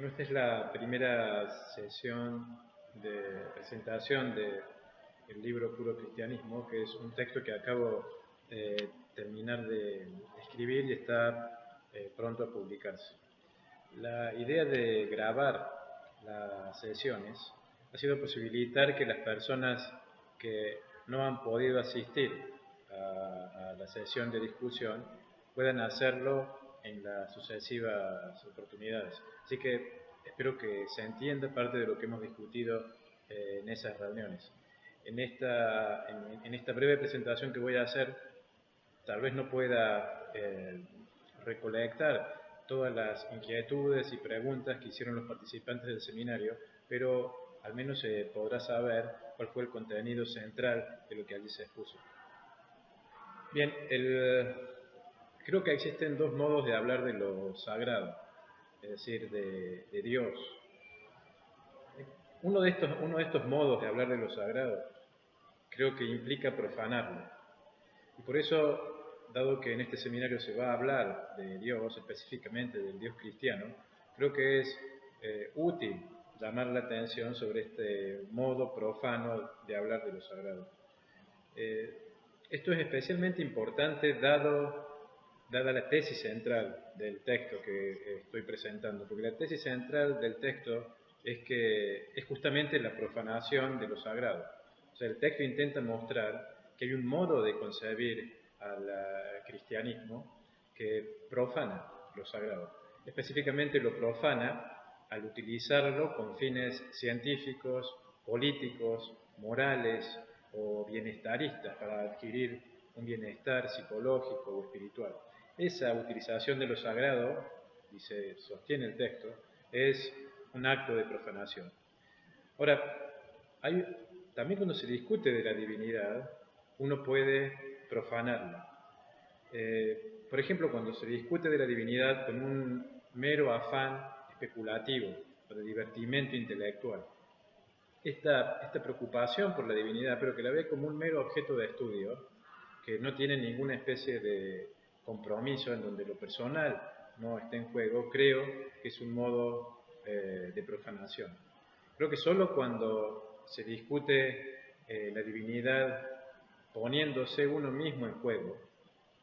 Bueno, esta es la primera sesión de presentación del libro Puro Cristianismo, que es un texto que acabo de terminar de escribir y está pronto a publicarse. La idea de grabar las sesiones ha sido posibilitar que las personas que no han podido asistir a la sesión de discusión puedan hacerlo en las sucesivas oportunidades. Así que espero que se entienda parte de lo que hemos discutido en esas reuniones. En esta breve presentación que voy a hacer, tal vez no pueda recolectar todas las inquietudes y preguntas que hicieron los participantes del seminario, pero al menos se podrá saber cuál fue el contenido central de lo que allí se expuso. Bien, creo que existen dos modos de hablar de lo sagrado, es decir, de Dios. Uno de estos modos de hablar de lo sagrado creo que implica profanarlo. Y por eso, dado que en este seminario se va a hablar de Dios, específicamente del Dios cristiano, creo que es útil llamar la atención sobre este modo profano de hablar de lo sagrado. Esto es especialmente importante dada la tesis central del texto que estoy presentando, porque la tesis central del texto es que es justamente la profanación de lo sagrado. O sea, el texto intenta mostrar que hay un modo de concebir al cristianismo que profana lo sagrado. Específicamente lo profana al utilizarlo con fines científicos, políticos, morales o bienestaristas para adquirir un bienestar psicológico o espiritual. Esa utilización de lo sagrado, y se sostiene el texto, es un acto de profanación. Ahora, también cuando se discute de la divinidad, uno puede profanarla. Por ejemplo, cuando se discute de la divinidad con un mero afán especulativo o de divertimento intelectual. Esta preocupación por la divinidad, pero que la ve como un mero objeto de estudio, que no tiene ninguna especie de compromiso en donde lo personal no está en juego, creo que es un modo de profanación. Creo que solo cuando se discute la divinidad poniéndose uno mismo en juego,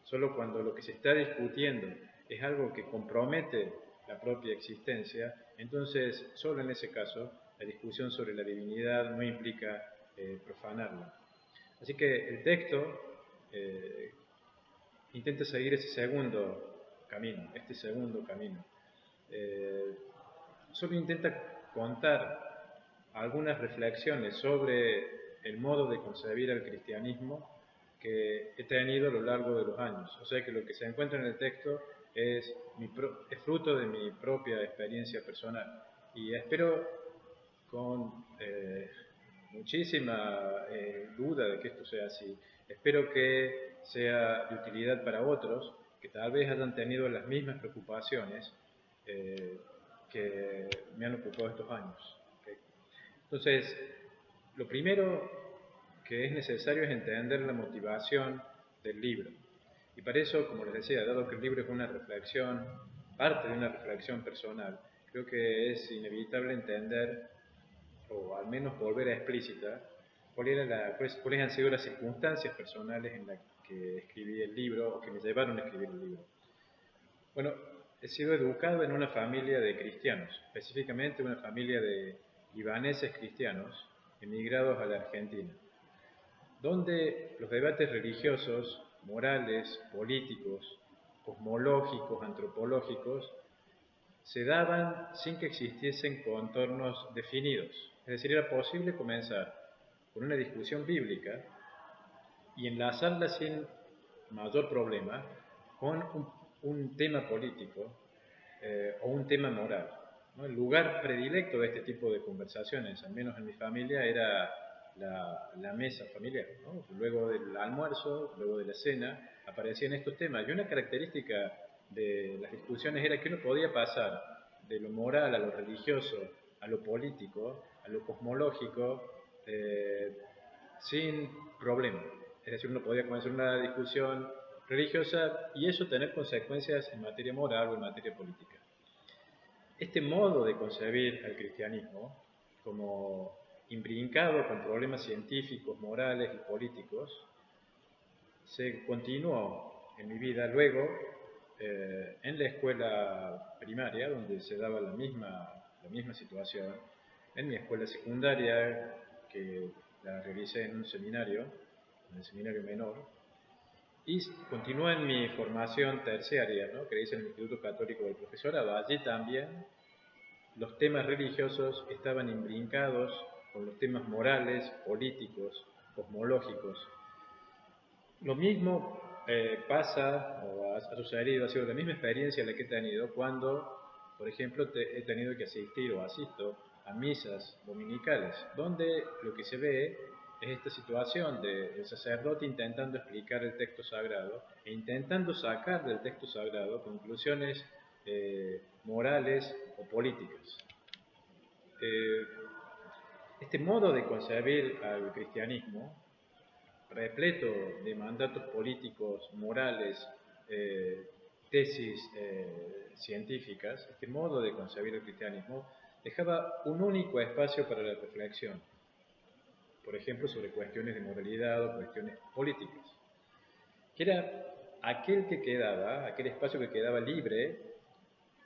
solo cuando lo que se está discutiendo es algo que compromete la propia existencia, entonces solo en ese caso la discusión sobre la divinidad no implica profanarla. Así que el texto intenta seguir ese segundo camino. Solo intenta contar algunas reflexiones sobre el modo de concebir el cristianismo que he tenido a lo largo de los años. O sea que lo que se encuentra en el texto es fruto de mi propia experiencia personal. Y espero con muchísima duda de que esto sea así. Espero que sea de utilidad para otros que tal vez hayan tenido las mismas preocupaciones que me han ocupado estos años. ¿Okay? Entonces, lo primero que es necesario es entender la motivación del libro. Y para eso, como les decía, dado que el libro es una reflexión, parte de una reflexión personal, creo que es inevitable entender, o al menos volver a explícita, cuáles han sido las circunstancias personales en las que escribí el libro, o que me llevaron a escribir el libro. Bueno, he sido educado en una familia de cristianos, específicamente una familia de libaneses cristianos emigrados a la Argentina, donde los debates religiosos, morales, políticos, cosmológicos, antropológicos, se daban sin que existiesen contornos definidos. Es decir, era posible comenzar con una discusión bíblica y enlazarla sin mayor problema con un tema político o un tema moral, ¿no? El lugar predilecto de este tipo de conversaciones, al menos en mi familia, era la mesa familiar, ¿no? Luego del almuerzo, luego de la cena, aparecían estos temas. Y una característica de las discusiones era que uno podía pasar de lo moral a lo religioso, a lo político, a lo cosmológico, sin problema. Es decir, uno podía comenzar una discusión religiosa y eso tener consecuencias en materia moral o en materia política. Este modo de concebir al cristianismo como imbrincado con problemas científicos, morales y políticos se continuó en mi vida luego en la escuela primaria, donde se daba la misma situación, en mi escuela secundaria, que la realicé en un seminario, en el seminario menor, y continuó en mi formación terciaria, ¿no?, que hice en el Instituto Católico del Profesorado. Allí también los temas religiosos estaban imbrincados con los temas morales, políticos, cosmológicos. Lo mismo pasa, o ha sucedido, ha sido la misma experiencia la que he tenido cuando, por ejemplo, he tenido que asistir o asisto a misas dominicales, donde lo que se ve es esta situación del sacerdote intentando explicar el texto sagrado e intentando sacar del texto sagrado conclusiones morales o políticas. Este modo de concebir al cristianismo, repleto de mandatos políticos, morales, tesis científicas, este modo de concebir el cristianismo dejaba un único espacio para la reflexión, por ejemplo, sobre cuestiones de moralidad o cuestiones políticas, que era aquel espacio que quedaba libre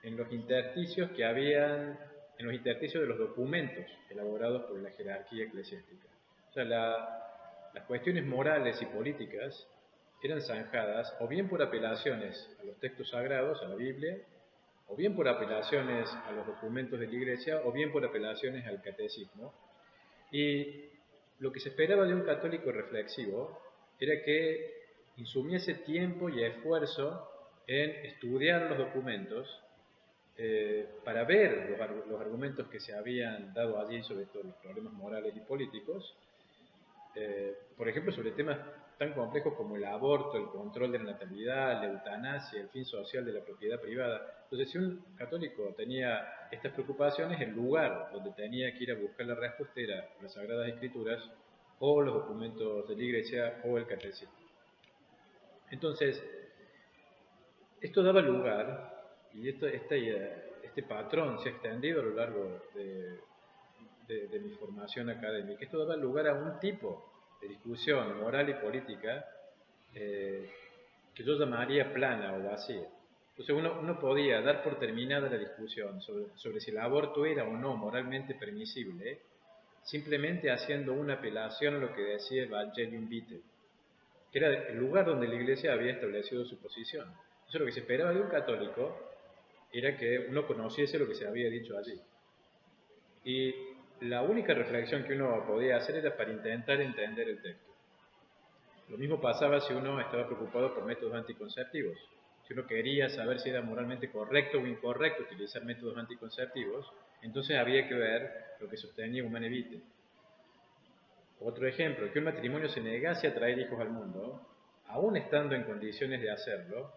en los intersticios que habían, en los intersticios de los documentos elaborados por la jerarquía eclesiástica. O sea, las cuestiones morales y políticas eran zanjadas o bien por apelaciones a los textos sagrados, a la Biblia, o bien por apelaciones a los documentos de la Iglesia, o bien por apelaciones al catecismo. Y lo que se esperaba de un católico reflexivo era que insumiese tiempo y esfuerzo en estudiar los documentos para ver los argumentos que se habían dado allí sobre todos los problemas morales y políticos, por ejemplo, sobre temas tan complejos como el aborto, el control de la natalidad, la eutanasia, el fin social de la propiedad privada. Entonces, si un católico tenía estas preocupaciones, el lugar donde tenía que ir a buscar la respuesta era las Sagradas Escrituras o los documentos de la Iglesia o el catecismo. Entonces, esto daba lugar, y este patrón se ha extendido a lo largo de mi formación académica, esto daba lugar a un tipo de discusión moral y política que yo llamaría plana o vacía. Entonces uno podía dar por terminada la discusión sobre si el aborto era o no moralmente permisible, simplemente haciendo una apelación a lo que decía Evangelium Vitae, que era el lugar donde la Iglesia había establecido su posición. Entonces lo que se esperaba de un católico era que uno conociese lo que se había dicho allí. Y la única reflexión que uno podía hacer era para intentar entender el texto. Lo mismo pasaba si uno estaba preocupado por métodos anticonceptivos. Si uno quería saber si era moralmente correcto o incorrecto utilizar métodos anticonceptivos, entonces había que ver lo que sostenía Humanae Vitae. Otro ejemplo, que un matrimonio se negase a traer hijos al mundo, aún estando en condiciones de hacerlo,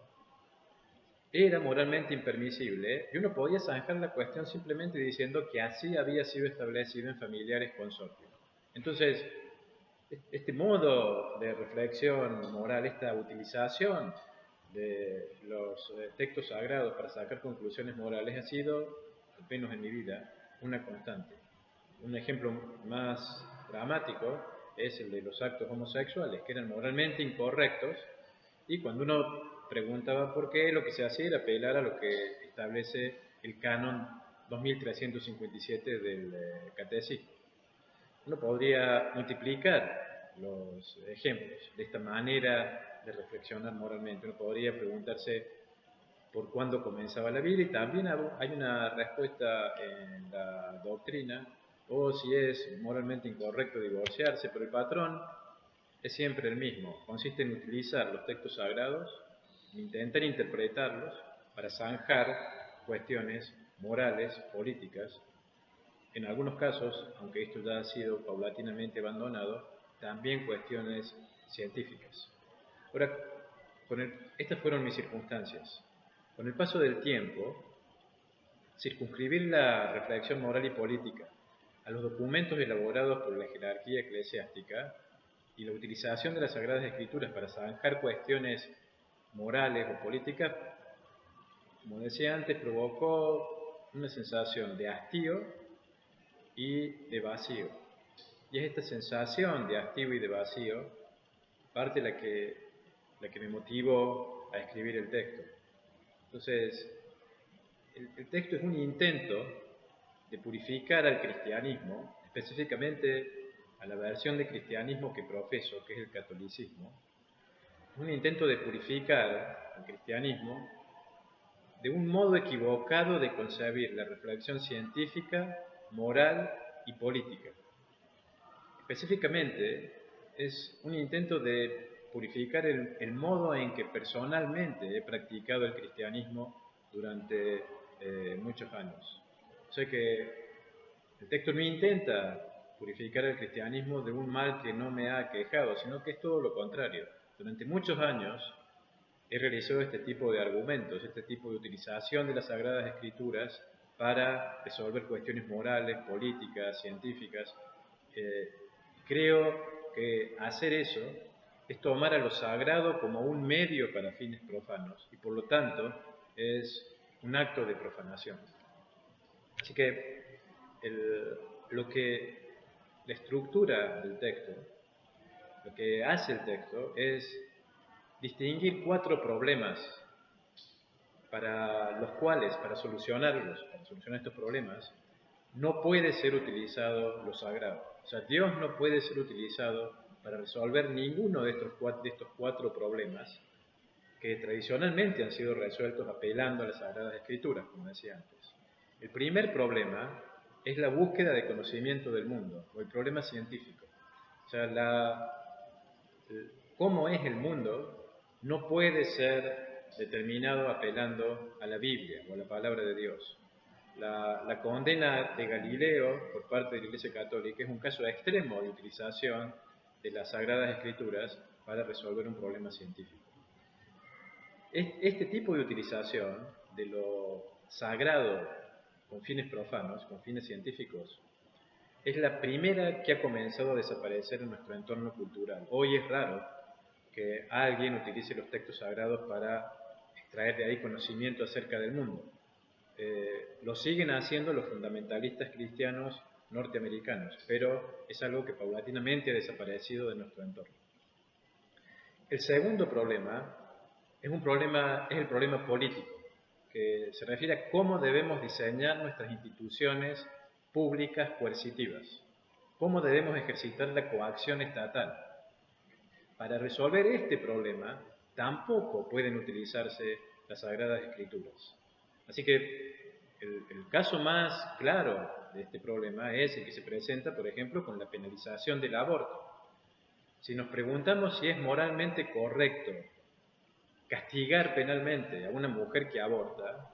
era moralmente impermisible, y uno podía zanjar la cuestión simplemente diciendo que así había sido establecido en familiares consortios. Entonces, este modo de reflexión moral, esta utilización de los textos sagrados para sacar conclusiones morales ha sido, al menos en mi vida, una constante. Un ejemplo más dramático es el de los actos homosexuales, que eran moralmente incorrectos, y cuando uno preguntaba por qué, lo que se hacía era apelar a lo que establece el canon 2357 del catecismo. Uno podría multiplicar los ejemplos de esta manera de reflexionar moralmente. Uno podría preguntarse por cuándo comenzaba la vida, y también hay una respuesta en la doctrina, o si es moralmente incorrecto divorciarse, pero el patrón es siempre el mismo. Consiste en utilizar los textos sagrados, en intentar interpretarlos para zanjar cuestiones morales, políticas. En algunos casos, aunque esto ya ha sido paulatinamente abandonado, también cuestiones científicas. Ahora, estas fueron mis circunstancias. Con el paso del tiempo, circunscribir la reflexión moral y política a los documentos elaborados por la jerarquía eclesiástica y la utilización de las Sagradas Escrituras para zanjar cuestiones morales o políticas, como decía antes, provocó una sensación de hastío y de vacío. Y es esta sensación de hastío y de vacío parte la que me motivó a escribir el texto. Entonces, el texto es un intento de purificar al cristianismo, específicamente a la versión de cristianismo que profeso, que es el catolicismo. Es un intento de purificar al cristianismo de un modo equivocado de concebir la reflexión científica, moral y política. Específicamente, es un intento de purificar el modo en que personalmente he practicado el cristianismo durante muchos años. O sea que el texto no intenta purificar el cristianismo de un mal que no me ha aquejado, sino que es todo lo contrario. Durante muchos años he realizado este tipo de argumentos, este tipo de utilización de las Sagradas Escrituras para resolver cuestiones morales, políticas, científicas. Creo que hacer eso es tomar a lo sagrado como un medio para fines profanos y por lo tanto es un acto de profanación. Así que la estructura del texto, lo que hace el texto es distinguir 4 problemas para los cuales, para solucionar estos problemas, no puede ser utilizado lo sagrado. O sea, Dios no puede ser utilizado para resolver ninguno de estos 4 problemas que tradicionalmente han sido resueltos apelando a las Sagradas Escrituras, como decía antes. El primer problema es la búsqueda de conocimiento del mundo, o el problema científico. O sea, cómo es el mundo no puede ser determinado apelando a la Biblia o a la palabra de Dios. La condena de Galileo por parte de la Iglesia Católica es un caso extremo de utilización de las Sagradas Escrituras para resolver un problema científico. Este tipo de utilización de lo sagrado con fines profanos, con fines científicos, es la primera que ha comenzado a desaparecer en nuestro entorno cultural. Hoy es raro que alguien utilice los textos sagrados para extraer de ahí conocimiento acerca del mundo. Lo siguen haciendo los fundamentalistas cristianos norteamericanos, pero es algo que paulatinamente ha desaparecido de nuestro entorno. El segundo problema es el problema político, que se refiere a cómo debemos diseñar nuestras instituciones públicas coercitivas, cómo debemos ejercitar la coacción estatal. Para resolver este problema, tampoco pueden utilizarse las Sagradas Escrituras. Así que el caso más claro de este problema es el que se presenta, por ejemplo, con la penalización del aborto. Si nos preguntamos si es moralmente correcto castigar penalmente a una mujer que aborta,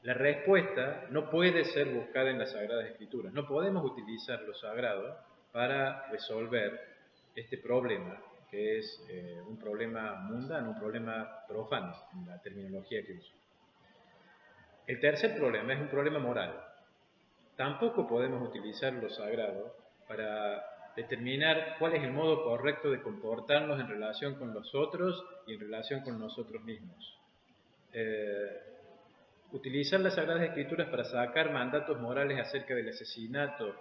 la respuesta no puede ser buscada en las Sagradas Escrituras. No podemos utilizar lo sagrado para resolver este problema, que es un problema mundano, un problema profano, en la terminología que uso. El tercer problema es un problema moral. Tampoco podemos utilizar lo sagrado para determinar cuál es el modo correcto de comportarnos en relación con los otros y en relación con nosotros mismos. Utilizar las Sagradas Escrituras para sacar mandatos morales acerca del asesinato,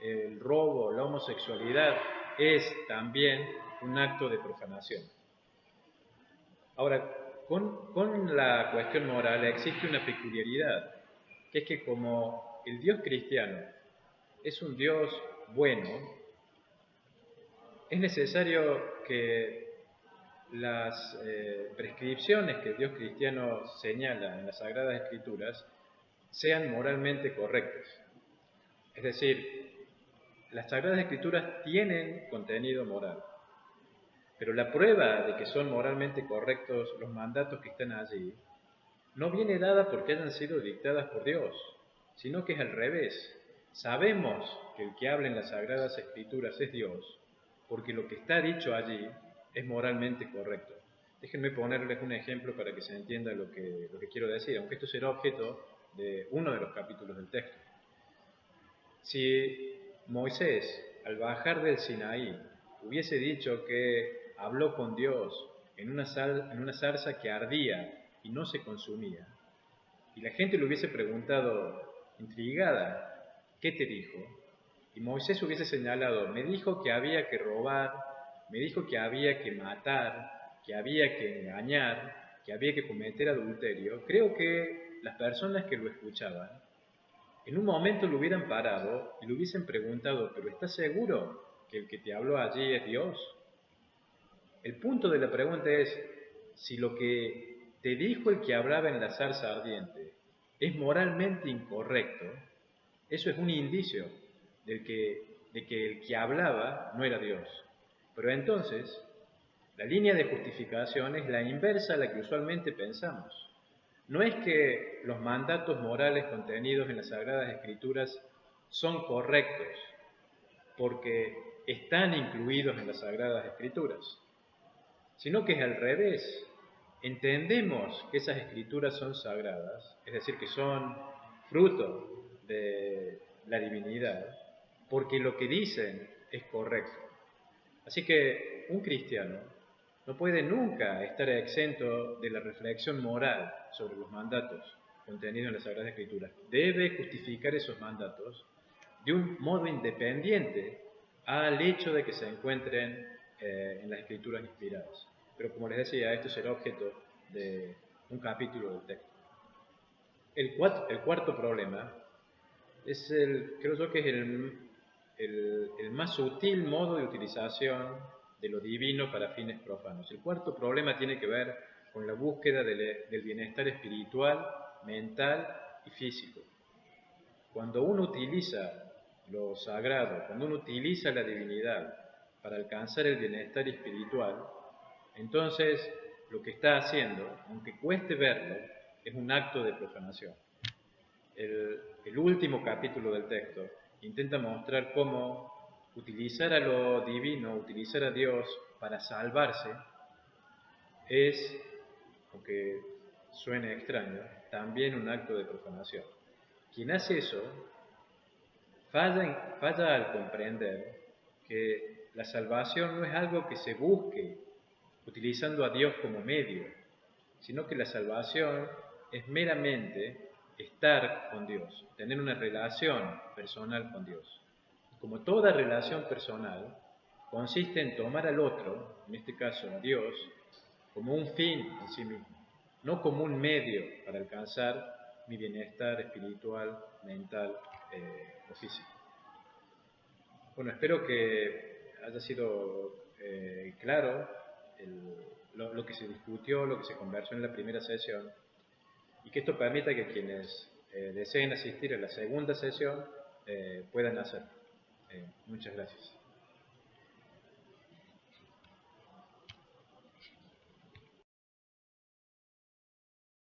el robo, la homosexualidad, es también un acto de profanación. Ahora, con la cuestión moral existe una peculiaridad, que es que como el Dios cristiano es un Dios bueno, es necesario que las prescripciones que el Dios cristiano señala en las Sagradas Escrituras sean moralmente correctas. Es decir, las Sagradas Escrituras tienen contenido moral, pero la prueba de que son moralmente correctos los mandatos que están allí no viene dada porque hayan sido dictadas por Dios, sino que es al revés. Sabemos que el que habla en las Sagradas Escrituras es Dios, porque lo que está dicho allí es moralmente correcto. Déjenme ponerles un ejemplo para que se entienda lo que quiero decir, aunque esto será objeto de uno de los capítulos del texto. Si Moisés, al bajar del Sinaí, hubiese dicho que habló con Dios en una zarza que ardía y no se consumía, y la gente le hubiese preguntado, intrigada, ¿qué te dijo? Y Moisés hubiese señalado, me dijo que había que robar, me dijo que había que matar, que había que engañar, que había que cometer adulterio. Creo que las personas que lo escuchaban, en un momento lo hubieran parado y le hubiesen preguntado, ¿pero estás seguro que el que te habló allí es Dios? El punto de la pregunta es, si lo que te dijo el que hablaba en la zarza ardiente es moralmente incorrecto, eso es un indicio de que el que hablaba no era Dios. Pero entonces, la línea de justificación es la inversa a la que usualmente pensamos. No es que los mandatos morales contenidos en las Sagradas Escrituras son correctos porque están incluidos en las Sagradas Escrituras, sino que es al revés. Entendemos que esas escrituras son sagradas, es decir, que son fruto de la divinidad, porque lo que dicen es correcto. Así que un cristiano no puede nunca estar exento de la reflexión moral sobre los mandatos contenidos en las Sagradas Escrituras. Debe justificar esos mandatos de un modo independiente al hecho de que se encuentren en las Escrituras inspiradas. Pero como les decía, esto es el objeto de un capítulo del texto. El cuarto problema es creo yo que es el más sutil modo de utilización de lo divino para fines profanos. El cuarto problema tiene que ver con la búsqueda del bienestar espiritual, mental y físico. Cuando uno utiliza lo sagrado, cuando uno utiliza la divinidad para alcanzar el bienestar espiritual, entonces lo que está haciendo, aunque cueste verlo, es un acto de profanación. El último capítulo del texto intenta mostrar cómo utilizar a lo divino, utilizar a Dios para salvarse, es, aunque suene extraño, también un acto de profanación. Quien hace eso falla al comprender que la salvación no es algo que se busque utilizando a Dios como medio, sino que la salvación es meramente estar con Dios, tener una relación personal con Dios. Y como toda relación personal, consiste en tomar al otro, en este caso a Dios, como un fin en sí mismo, no como un medio para alcanzar mi bienestar espiritual, mental o físico. Bueno, espero que haya sido claro lo que se discutió, lo que se conversó en la primera sesión, y que esto permita que quienes deseen asistir a la segunda sesión puedan hacerlo. Muchas gracias.